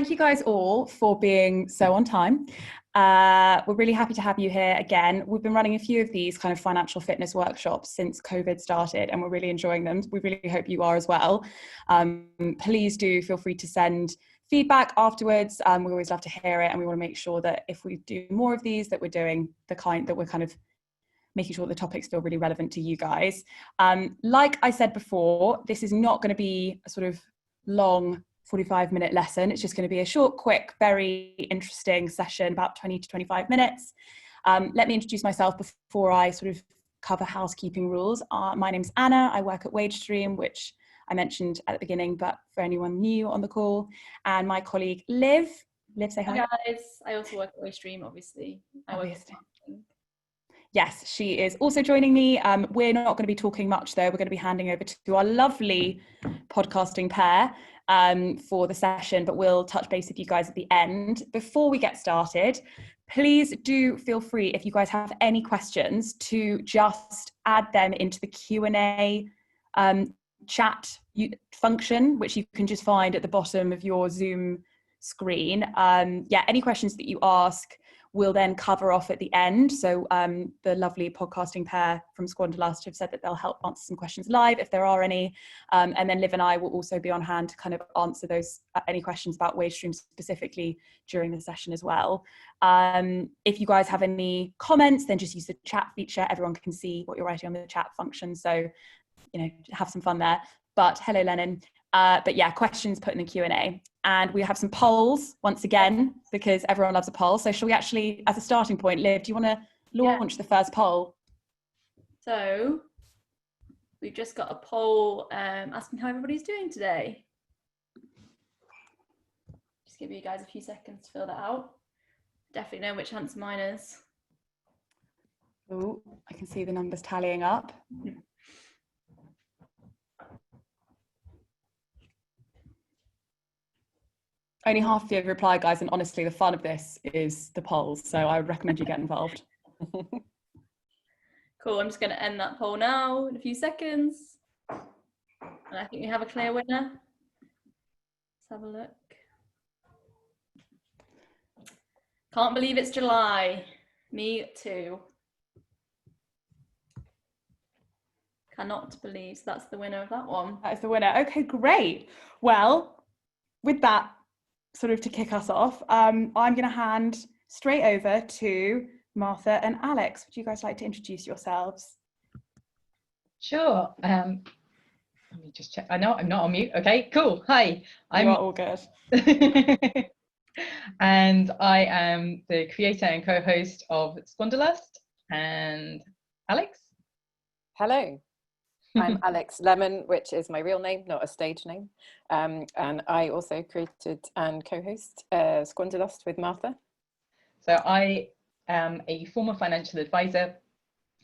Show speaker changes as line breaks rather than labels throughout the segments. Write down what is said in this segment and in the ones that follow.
thank you guys all for being so on time. We're really happy to have you here again. We've been running a few of these kind of financial fitness workshops since COVID started, and we're really enjoying them. We really hope you are as well. Please do feel free to send feedback afterwards. We always love to hear it, and we want to make sure that if we do more of these, that we're doing the kind that we're kind of making sure the topics feel really relevant to you guys. Like I said before, this is not going to be a sort of long 45-minute lesson. It's just going to be a short, quick, very interesting session, about 20 to 25 minutes. Let me introduce myself before I sort of cover housekeeping rules. My name's Anna. I work at Wagestream, which I mentioned at the beginning, but for anyone new on the call. And my colleague Liv. Liv, say hi.
Hi guys. I also work at Wagestream, obviously.
Yes, she is also joining me. We're not going to be talking much though. We're going to be handing over to our lovely podcasting pair for the session, but we'll touch base with you guys at the end. Before we get started, please do feel free, if you guys have any questions, to just add them into the Q&A chat function, which you can just find at the bottom of your Zoom screen. Any questions that you ask, we'll then cover off at the end. So the lovely podcasting pair from Squanderlust have said that they'll help answer some questions live if there are any. And then Liv and I will also be on hand to kind of answer those any questions about Wagestream specifically during the session as well. If you guys have any comments, then just use the chat feature. Everyone can see what you're writing on the chat function. So, have some fun there. But hello, Lennon. But yeah, questions put in the Q&A. And we have some polls once again, because everyone loves a poll. So shall we actually, as a starting point, Liv, do you want to launch the first poll?
So we've just got a poll asking how everybody's doing today. Just give you guys a few seconds to fill that out. Definitely know which answer mine is.
Oh, I can see the numbers tallying up. Only half of you have replied, guys, and honestly, the fun of this is the polls, so I would recommend you get involved.
Cool, I'm just going to end that poll now in a few seconds. And I think we have a clear winner. Let's have a look. Can't believe it's July. Me too. Cannot believe, so that's the winner of that one.
That is the winner. Okay, great. Well, with that, sort of to kick us off, I'm going to hand straight over to Martha and Alex. Would you guys like to introduce yourselves?
Sure. Let me just check. I know I'm not on mute. Okay, cool. Hi.
You are all good.
And I am the creator and co-host of Squanderlust. And Alex?
Hello. I'm Alex Lemon, which is my real name, not a stage name. And I also created and co-host Squanderlust with Martha.
So I am a former financial advisor.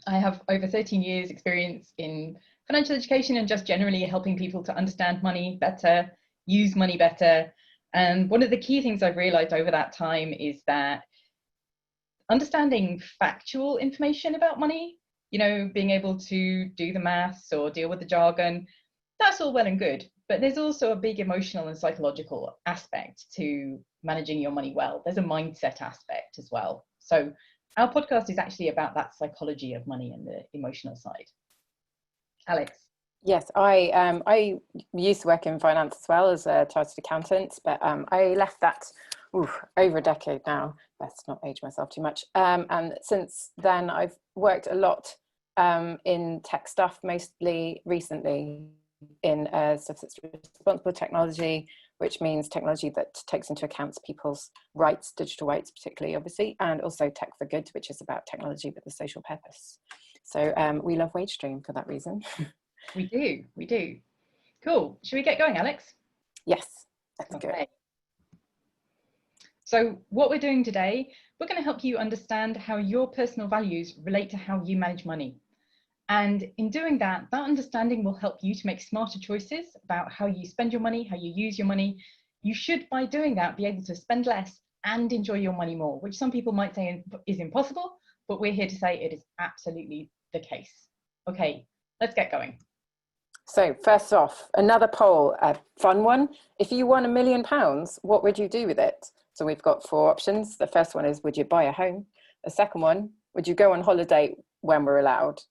I have over 13 years experience in financial education and just generally helping people to understand money better, use money better. And one of the key things I've realized over that time is that understanding factual information about money, being able to do the maths or deal with the jargon, that's all well and good. But there's also a big emotional and psychological aspect to managing your money well. There's a mindset aspect as well. So our podcast is actually about that psychology of money and the emotional side. Alex?
Yes, I used to work in finance as well as a chartered accountant, but I left that over a decade now. Best not age myself too much. And since then, I've worked a lot in tech stuff, mostly recently in stuff that's responsible technology, which means technology that takes into account people's rights, digital rights particularly, obviously, and also tech for good, which is about technology with a social purpose. So we love Wagestream for that reason.
We do. Cool. Should we get going, Alex?
Yes, let's go.
So what we're doing today, we're going to help you understand how your personal values relate to how you manage money. And in doing that, that understanding will help you to make smarter choices about how you spend your money, how you use your money. You should, by doing that, be able to spend less and enjoy your money more, which some people might say is impossible, but we're here to say it is absolutely the case. Okay, let's get going.
So first off, another poll, a fun one. If you won £1 million, what would you do with it? So we've got 4 options. The first one is, would you buy a home? The second one, would you go on holiday when we're allowed?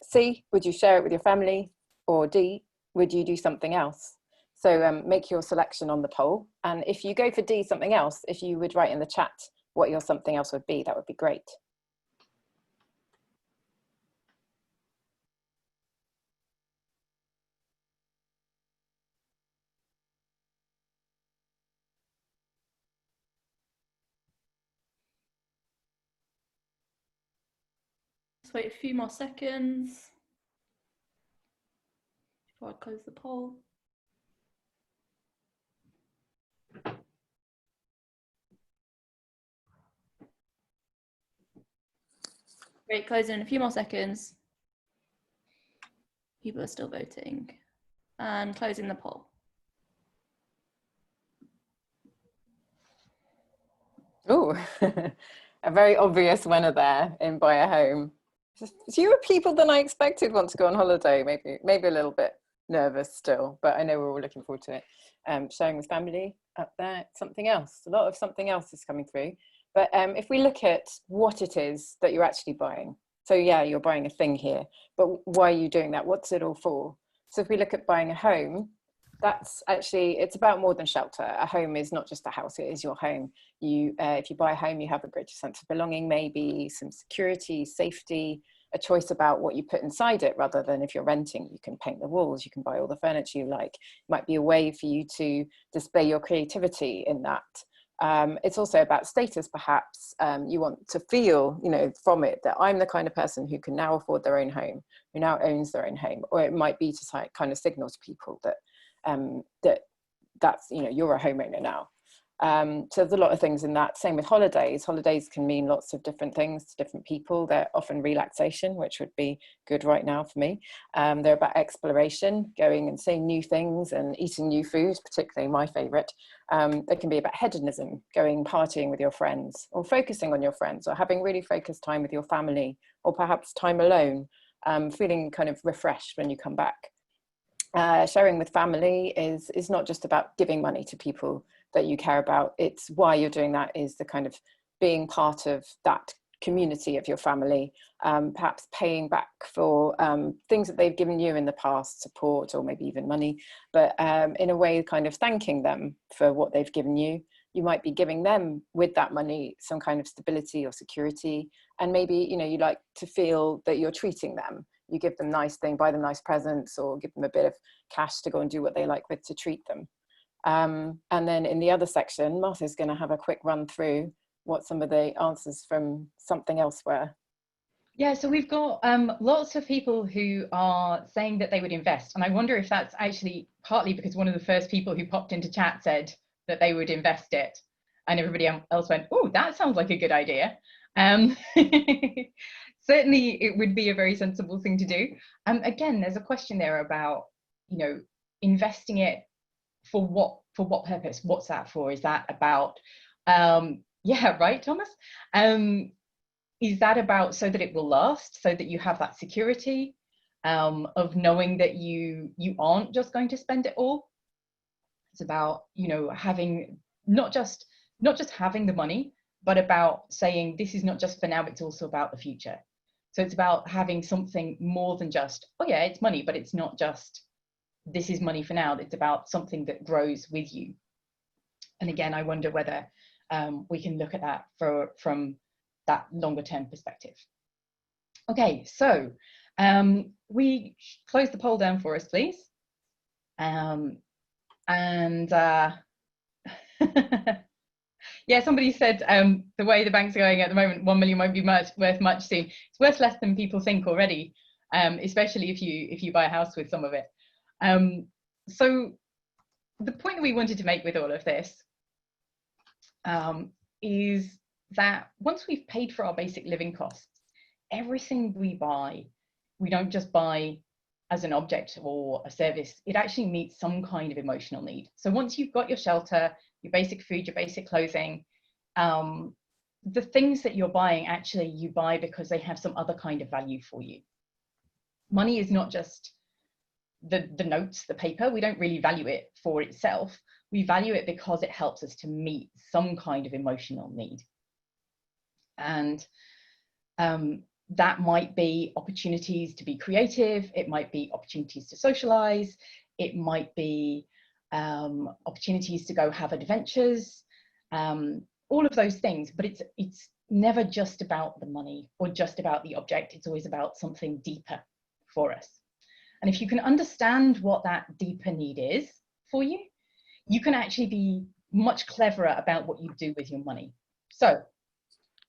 C, would you share it with your family? Or D, would you do something else? So make your selection on the poll. And if you go for D, something else, if you would write in the chat what your something else would be, that would be great.
Just wait a few more seconds before I close the poll. Great, closing in a few more seconds. People are still voting. And closing the poll.
Oh, a very obvious winner there in buy a home. Fewer people than I expected want to go on holiday, maybe a little bit nervous still, but I know we're all looking forward to it. Sharing with family up there, something else. A lot of something else is coming through. But if we look at what it is that you're actually buying, so yeah, you're buying a thing here, but why are you doing that? What's it all for? So if we look at buying a home, that's actually, it's about more than shelter. A home is not just a house, it is your home. If you buy a home, you have a greater sense of belonging, maybe some security, safety, a choice about what you put inside it, rather than if you're renting, you can paint the walls, you can buy all the furniture you like. It might be a way for you to display your creativity in that. It's also about status, perhaps. You want to feel, from it that I'm the kind of person who can now afford their own home, who now owns their own home. Or it might be to kind of signal to people that that's, you're a homeowner now. So there's a lot of things in that. Same with holidays. Holidays can mean lots of different things to different people. They're often relaxation, which would be good right now for me. They're about exploration, going and seeing new things and eating new foods, particularly my favorite. They can be about hedonism, going partying with your friends, or focusing on your friends, or having really focused time with your family, or perhaps time alone, feeling kind of refreshed when you come back. Sharing with family is not just about giving money to people that you care about. It's why you're doing that is the kind of being part of that community of your family, perhaps paying back for things that they've given you in the past, support or maybe even money, but in a way kind of thanking them for what they've given you. You might be giving them with that money some kind of stability or security, and maybe you like to feel that you're treating them. You give them nice thing, buy them nice presents, or give them a bit of cash to go and do what they like with to treat them. And then in the other section, Martha's going to have a quick run through what some of the answers from something else were.
Yeah, so we've got lots of people who are saying that they would invest. And I wonder if that's actually partly because one of the first people who popped into chat said that they would invest it. And everybody else went, oh, that sounds like a good idea. Certainly, it would be a very sensible thing to do. Again, there's a question there about, investing it for what purpose? What's that for? Is that about, yeah, right, Thomas? Is that about so that it will last, so that you have that security of knowing that you aren't just going to spend it all? It's about, having not just having the money, but about saying this is not just for now, it's also about the future. So it's about having something more than just, oh yeah, it's money, but it's not just, this is money for now. It's about something that grows with you. And again, I wonder whether we can look at that from that longer term perspective. Okay, so we close the poll down for us, please. Yeah, somebody said the way the bank's going at the moment, 1 million won't be worth much soon. It's worth less than people think already, especially if you buy a house with some of it. So the point that we wanted to make with all of this is that once we've paid for our basic living costs, everything we buy, we don't just buy as an object or a service. It actually meets some kind of emotional need. So once you've got your shelter, your basic food, your basic clothing, the things that you're buying, actually you buy because they have some other kind of value for you. Money is not just the notes, the paper. We don't really value it for itself. We value it because it helps us to meet some kind of emotional need. And that might be opportunities to be creative. It might be opportunities to socialize. It might be opportunities to go have adventures, all of those things. But it's never just about the money or just about the object. It's always about something deeper for us. And if you can understand what that deeper need is for you, you can actually be much cleverer about what you do with your money. So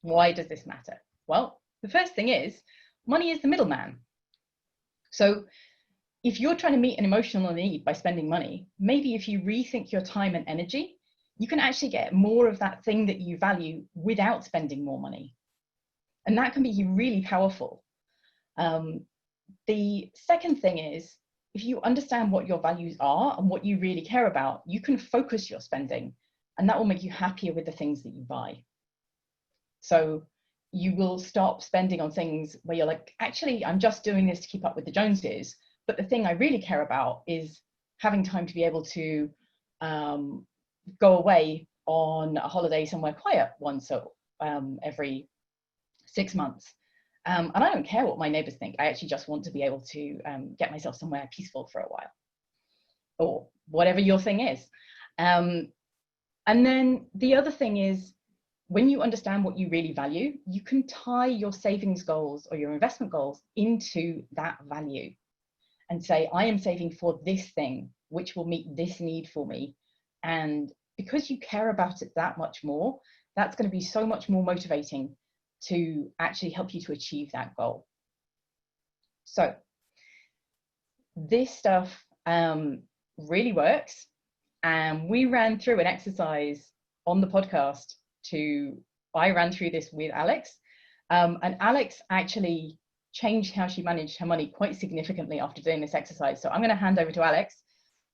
why does this matter? Well, the first thing is money is the middleman. So if you're trying to meet an emotional need by spending money, maybe if you rethink your time and energy, you can actually get more of that thing that you value without spending more money. And that can be really powerful. The second thing is, if you understand what your values are and what you really care about, you can focus your spending, and that will make you happier with the things that you buy. So you will stop spending on things where you're like, actually, I'm just doing this to keep up with the Joneses. But the thing I really care about is having time to be able to go away on a holiday somewhere quiet once every 6 months. And I don't care what my neighbors think. I actually just want to be able to get myself somewhere peaceful for a while, or whatever your thing is. And then the other thing is, when you understand what you really value, you can tie your savings goals or your investment goals into that value and say, I am saving for this thing, which will meet this need for me. And because you care about it that much more, that's going to be so much more motivating to actually help you to achieve that goal. So this stuff really works. And we ran through an exercise on the podcast I ran through this with Alex. And Alex actually changed how she managed her money quite significantly after doing this exercise. So I'm going to hand over to Alex.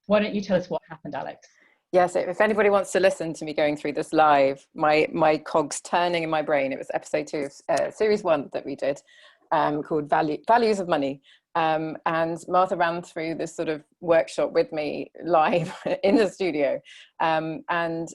Why don't you tell us what happened, Alex?
Yeah, so if anybody wants to listen to me going through this live, my cogs turning in my brain, it was episode 2 of series 1 that we did, called Values of Money. And Martha ran through this sort of workshop with me live in the studio. And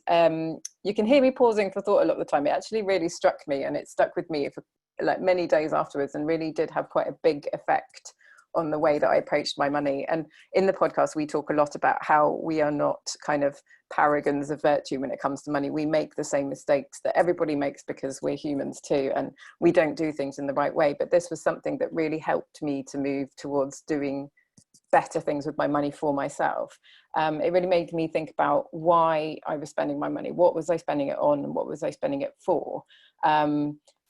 you can hear me pausing for thought a lot of the time. It actually really struck me, and it stuck with me for like many days afterwards, and really did have quite a big effect on the way that I approached my money. And in the podcast, we talk a lot about how we are not kind of paragons of virtue when it comes to money. We make the same mistakes that everybody makes because we're humans too, and we don't do things in the right way. But this was something that really helped me to move towards doing better things with my money for myself. It really made me think about why I was spending my money. What was I spending it on, and what was I spending it for?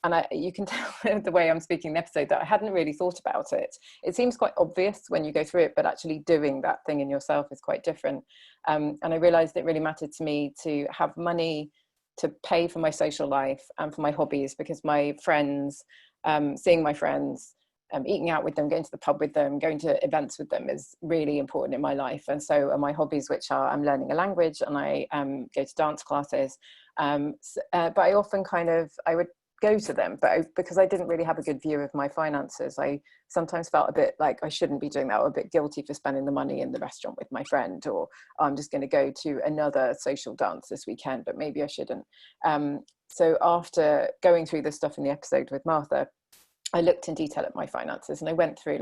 And you can tell the way I'm speaking in the episode that I hadn't really thought about it. It seems quite obvious when you go through it, but actually doing that thing in yourself is quite different. And I realized it really mattered to me to have money to pay for my social life and for my hobbies, because my friends, seeing my friends, eating out with them, going to the pub with them, going to events with them is really important in my life. And so are my hobbies, which are I'm learning a language and I go to dance classes. But I often I would go to them, but because I didn't really have a good view of my finances, I sometimes felt a bit like I shouldn't be doing that, or a bit guilty for spending the money in the restaurant with my friend, or I'm just going to go to another social dance this weekend, but maybe I shouldn't. So after going through this stuff in the episode with Martha, I looked in detail at my finances, and I went through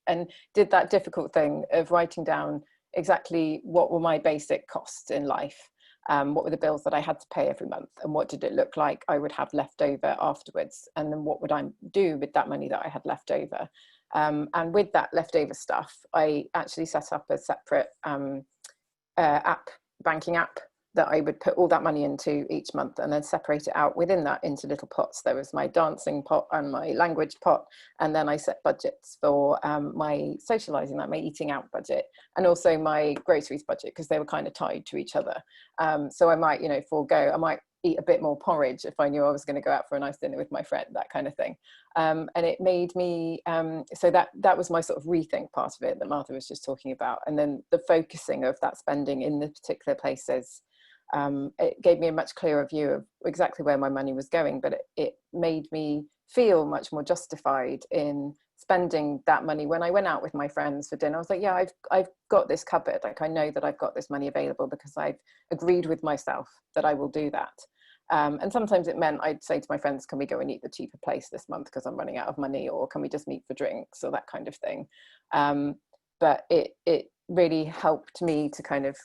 and did that difficult thing of writing down exactly what were my basic costs in life. What were the bills that I had to pay every month, and what did it look like I would have left over afterwards, and then what would I do with that money that I had left over. And with that leftover stuff, I actually set up a separate banking app that I would put all that money into each month, and then separate it out within that into little pots. There was my dancing pot and my language pot, and then I set budgets for my socializing, like my eating out budget, and also my groceries budget, because they were kind of tied to each other. So I might, I might eat a bit more porridge if I knew I was going to go out for a nice dinner with my friend, that kind of thing. And it made me, so that was my sort of rethink part of it that Martha was just talking about. And then the focusing of that spending in the particular places, it gave me a much clearer view of exactly where my money was going, but it made me feel much more justified in spending that money. When I went out with my friends for dinner, I was like, yeah, I've got this covered. Like, I know that I've got this money available because I've agreed with myself that I will do that. And sometimes it meant I'd say to my friends, can we go and eat the cheaper place this month because I'm running out of money, or can we just meet for drinks, or that kind of thing. But it really helped me to kind of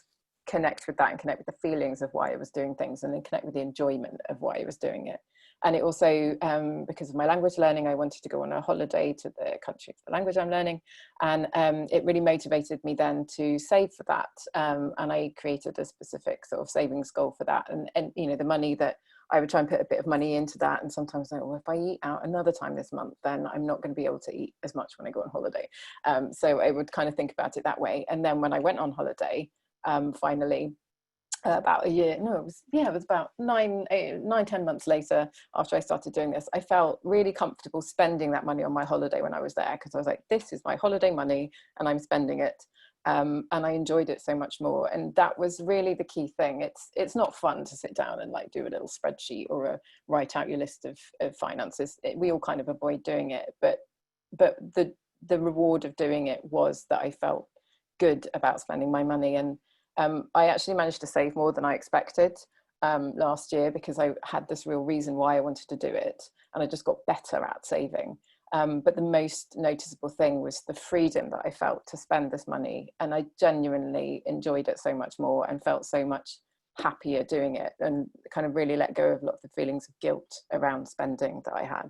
connect with that and connect with the feelings of why I was doing things, and then connect with the enjoyment of why I was doing it. And it also, because of my language learning, I wanted to go on a holiday to the country of the language I'm learning. And it really motivated me then to save for that. And I created a specific sort of savings goal for that. And you know, the money that I would try and put a bit of money into that. And sometimes I, well, if I eat out another time this month, then I'm not going to be able to eat as much when I go on holiday. So I would kind of think about it that way. And then when I went on holiday, finally, about a year, no, it was about 9-10 months later, after I started doing this, I felt really comfortable spending that money on my holiday when I was there, because I was like, this is my holiday money and I'm spending it. And I enjoyed it so much more. And that was really the key thing. It's not fun to sit down and like do a little spreadsheet or write out your list of finances. We all kind of avoid doing it, but the reward of doing it was that I felt good about spending my money. And I actually managed to save more than I expected last year, because I had this real reason why I wanted to do it, and I just got better at saving. But the most noticeable thing was the freedom that I felt to spend this money, and I genuinely enjoyed it so much more and felt so much happier doing it, and kind of really let go of a lot of the feelings of guilt around spending that I had.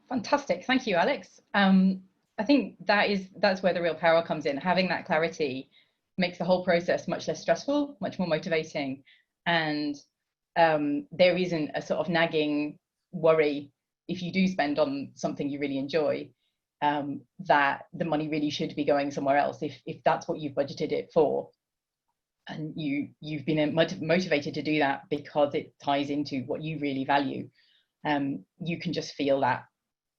Fantastic, thank you, Alex. I think that's where the real power comes in. Having that clarity makes the whole process much less stressful, much more motivating, and there isn't a sort of nagging worry if you do spend on something you really enjoy, that the money really should be going somewhere else, if that's what you've budgeted it for, and you've been motivated to do that because it ties into what you really value. You can just feel that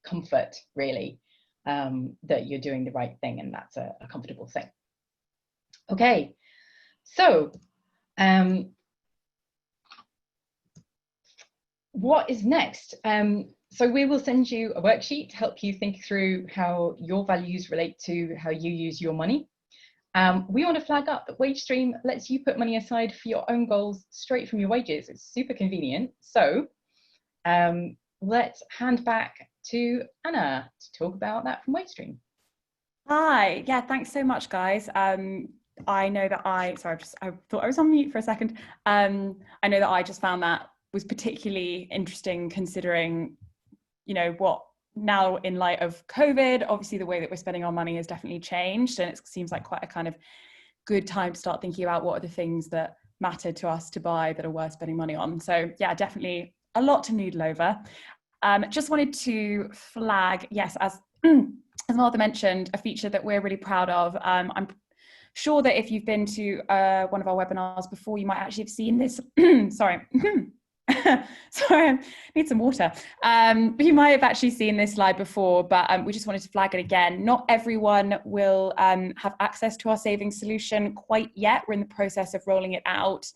comfort, really, that you're doing the right thing, and that's a comfortable thing. Okay, so what is next? So we will send you a worksheet to help you think through how your values relate to how you use your money. We want to flag up that Wagestream lets you put money aside for your own goals straight from your wages. It's super convenient. So let's hand back to Anna to talk about that from Wagestream.
Hi, yeah, thanks so much, guys. I know that I thought I was on mute for a second. I know that I just found that was particularly interesting, considering, you know, what now in light of COVID, obviously the way that we're spending our money has definitely changed, and it seems like quite a kind of good time to start thinking about what are the things that matter to us to buy that are worth spending money on. So yeah, definitely a lot to noodle over. Just wanted to flag, yes, as Martha mentioned, a feature that we're really proud of. I'm sure that if you've been to one of our webinars before, you might actually have seen this. Sorry. Sorry, I need some water. You might have actually seen this slide before, but we just wanted to flag it again. Not everyone will have access to our savings solution quite yet. We're in the process of rolling it out.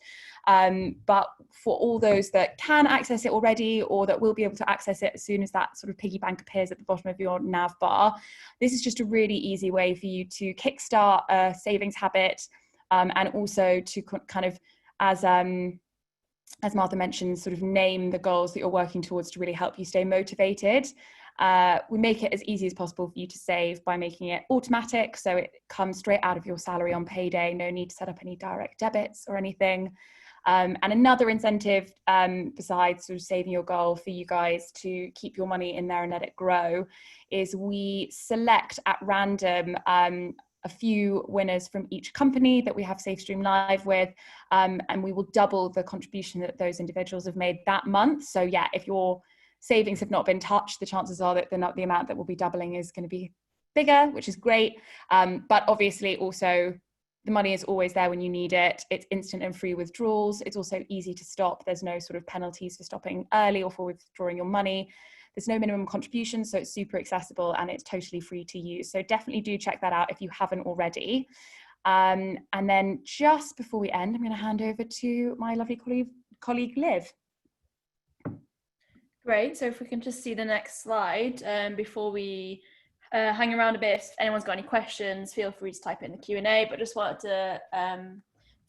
But for all those that can access it already, or that will be able to access it as soon as that sort of piggy bank appears at the bottom of your nav bar, this is just a really easy way for you to kickstart a savings habit, and also to kind of, as Martha mentioned, sort of name the goals that you're working towards to really help you stay motivated. We make it as easy as possible for you to save by making it automatic, so it comes straight out of your salary on payday. No need to set up any direct debits or anything. And another incentive, besides sort of saving your goal for you guys to keep your money in there and let it grow, is we select at random a few winners from each company that we have SafeStream Live with, and we will double the contribution that those individuals have made that month. So yeah, if your savings have not been touched, the chances are that the amount that will be doubling is going to be bigger, which is great. But obviously also the money is always there when you need it. It's instant and free withdrawals. It's also easy to stop. There's no sort of penalties for stopping early or for withdrawing your money. There's no minimum contribution, so it's super accessible and it's totally free to use. So definitely do check that out if you haven't already. And then just before we end, I'm going to hand over to my lovely colleague Liv.
Great. So if we can just see the next slide before we hang around a bit. If anyone's got any questions, feel free to type it in the Q&A. But just wanted to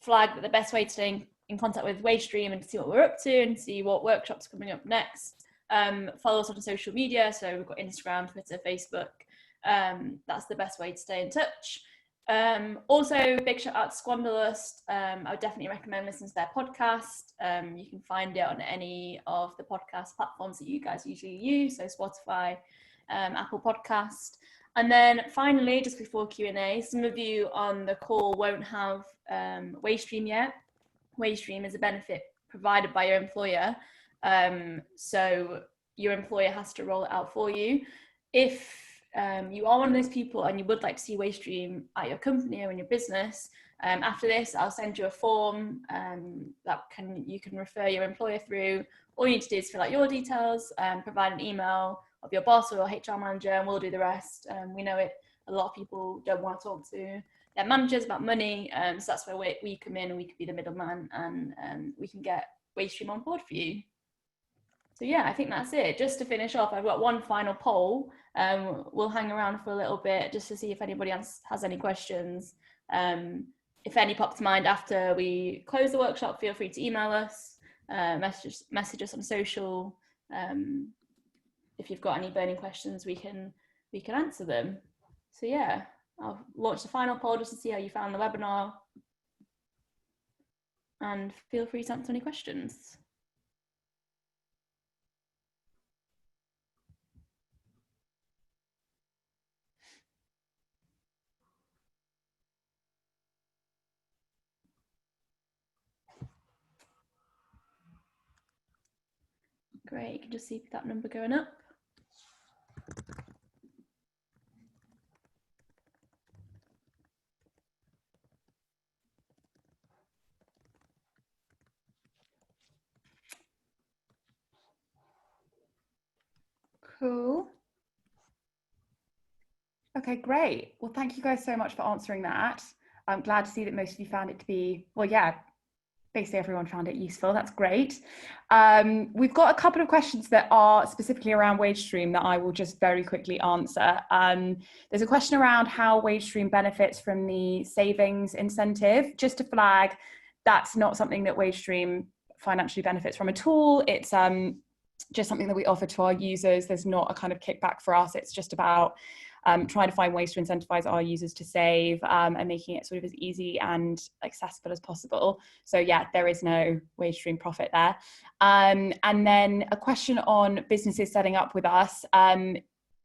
flag that the best way to stay in contact with Wagestream and to see what we're up to and see what workshops are coming up next. Follow us on social media. So we've got Instagram, Twitter, Facebook. That's the best way to stay in touch. Also, big shout out to Squanderlust. I would definitely recommend listening to their podcast. You can find it on any of the podcast platforms that you guys usually use, so Spotify, Apple Podcast. And then finally, just before Q&A, some of you on the call won't have Wagestream yet. Wagestream is a benefit provided by your employer, so your employer has to roll it out for you. If you are one of those people and you would like to see Wagestream at your company or in your business, after this I'll send you a form that you can refer your employer through. All you need to do is fill out your details, provide an email of your boss or your HR manager, and we'll do the rest. We know a lot of people don't want to talk to their managers about money, so that's where we come in and we can be the middleman, and we can get Wagestream on board for you. So yeah, I think that's it. Just to finish off, I've got one final poll. We'll hang around for a little bit just to see if anybody else has any questions. If any pop to mind after we close the workshop, feel free to email us, message us on social. If you've got any burning questions, we can answer them. So yeah, I'll launch the final poll just to see how you found the webinar. And feel free to answer any questions. Great, you can just see that number going up.
Cool. Okay, great. Well, thank you guys so much for answering that. I'm glad to see that most of you found it to be, well, yeah, basically everyone found it useful. That's great. We've got a couple of questions that are specifically around Wagestream that I will just very quickly answer. There's a question around how Wagestream benefits from the savings incentive. Just to flag, that's not something that Wagestream financially benefits from at all. It's just something that we offer to our users. There's not a kind of kickback for us. It's just about trying to find ways to incentivize our users to save and making it sort of as easy and accessible as possible. So yeah, there is no Wagestream profit there. And then a question on businesses setting up with us.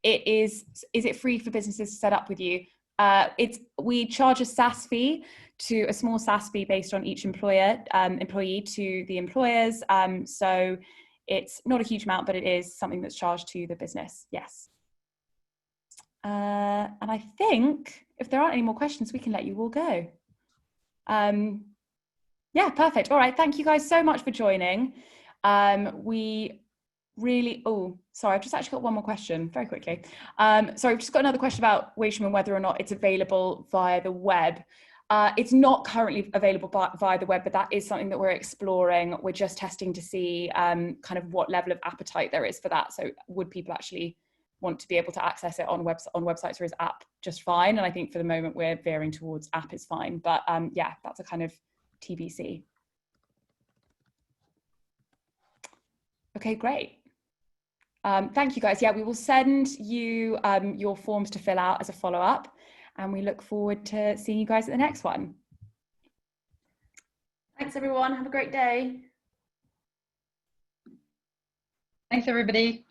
Is it free for businesses to set up with you? We charge a SaaS fee, a small SaaS fee based on each employee to the employers. So it's not a huge amount, but it is something that's charged to the business. Yes. And I think if there aren't any more questions, we can let you all go. Yeah, perfect. All right. Thank you guys so much for joining. We really, sorry, I've just actually got one more question very quickly. Sorry, I've just got another question about Wagestream and whether or not it's available via the web. It's not currently available via the web, but that is something that we're exploring. We're just testing to see kind of what level of appetite there is for that. So would people actually want to be able to access it on websites, or is app just fine? And I think for the moment we're veering towards app is fine, but yeah, that's a kind of TBC. Okay, great. Thank you guys. Yeah, we will send you your forms to fill out as a follow-up, and we look forward to seeing you guys at the next one.
Thanks everyone, have a great day.
Thanks everybody.